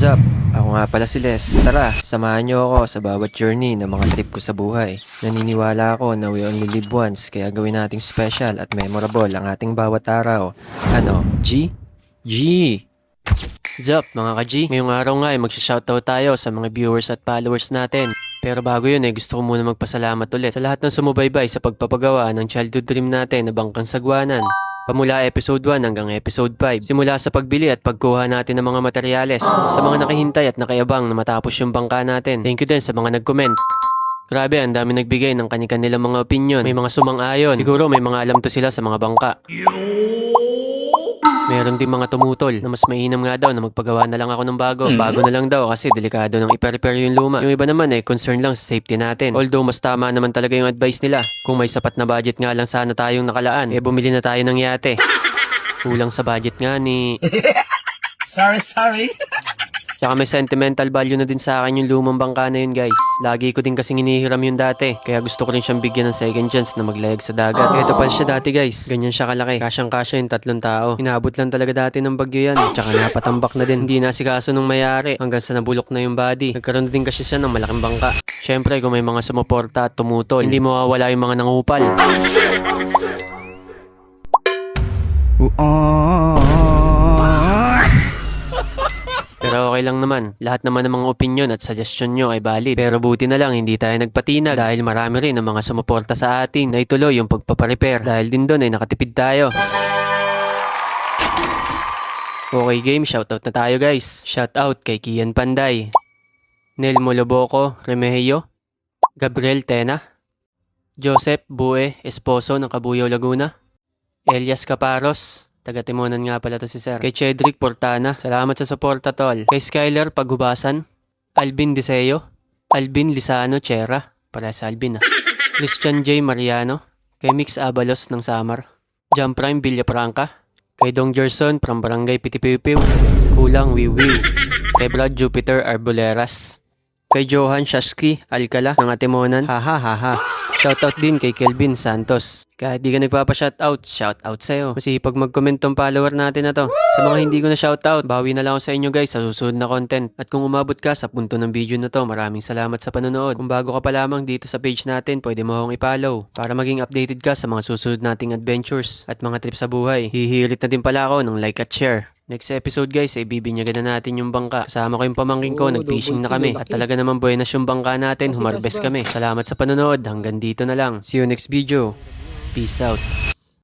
What's up? Ako nga pala si Les. Tara, samahan niyo ako sa bawat journey ng mga trip ko sa buhay. Naniniwala ako na we only live once, kaya gawin nating special at memorable ang ating bawat araw. Ano? G? G! What's up mga ka-G? Ngayong araw nga ay magsha-shoutout tayo sa mga viewers at followers natin. Pero bago yun gusto ko muna magpasalamat ulit sa lahat ng sumubaybay sa pagpapagawa ng childhood dream natin na Bangkang Sagwanan. Pamula episode 1 hanggang episode 5. Simula sa pagbili at pagkuha natin ng mga materyales. Sa mga nakahintay at nakayabang na matapos yung bangka natin. Thank you din sa mga nag-comment. Grabe, ang dami nagbigay ng kanilang mga opinion. May mga sumang-ayon. Siguro may mga alam to sila sa mga bangka. Meron din mga tumutol na mas mainam nga daw na magpagawa na lang ako ng bago. Bago na lang daw kasi delikado nang i-repair yung luma. Yung iba naman concern lang sa safety natin. Although mas tama naman talaga yung advice nila. Kung may sapat na budget nga lang sana tayong nakalaan, bumili na tayo ng yate. Kulang sa budget nga ni... Sorry. Tsaka may sentimental value na din sa akin yung lumang bangka na yun guys. Lagi ko din kasing inihiram yun dati. Kaya gusto ko rin siyang bigyan ng second chance na maglayag sa dagat. Ito pa siya dati guys. Ganyan siya kalaki. Kasyang-kasya yung 3 tao. Inaabot lang talaga dati ng bagyo yan. Tsaka napatambak na din. Hindi nasikaso nung mayari. Hanggang sa nabulok na yung body. Nagkaroon din kasi siya ng malaking bangka. Syempre kung may mga sumuporta at tumutol, hindi mawawala yung mga nangupal. Pero okay lang naman. Lahat naman ng mga opinion at suggestion nyo ay valid. Pero buti na lang hindi tayo nagpatinag dahil marami rin ang mga sumuporta sa atin na ituloy yung pagpaparepair. Dahil din doon ay nakatipid tayo. Okay game, shoutout na tayo guys. Shoutout kay Kian Panday, Nel Moloboco Remejo, Gabriel Tena, Joseph Bue Esposo ng Cabuyao, Laguna, Elias Caparos, taga Timonan nga pala to si Sir. Kay Cedric Portana, salamat sa suporta tol. Kay Skyler Paghubasan, Alvin Deseo, Alvin Lisano Chera, para sa Alvin Christian J. Mariano, kay Mix Abalos ng Samar, Jump Prime Villafranca, kay Dong Gerson from Barangay Pitipipiw, Kulang Wiwiw, kay Brad Jupiter Arboleras, kay Johan Shashki Alcala ng Atimonan, hahaha. Shoutout din kay Kelvin Santos. Kahit di ka nagpapa-shoutout, shoutout sa'yo. Masipag mag-comment tong follower natin na to. Sa mga hindi ko na shoutout, bawi na lang ako sa inyo guys sa susunod na content. At kung umabot ka sa punto ng video na to, maraming salamat sa panonood. Kung bago ka pa lamang dito sa page natin, pwede mo akong i-follow para maging updated ka sa mga susunod nating adventures at mga trip sa buhay. Hihirit na din pala ako ng like at share. Next episode guys ay bibinyagan na natin yung bangka. Kasama ko yung pamangkin ko, nag-fishing na kami. At talaga naman buenas yung bangka natin, humarbes kami. Salamat sa panonood, hanggang dito na lang. See you next video. Peace out.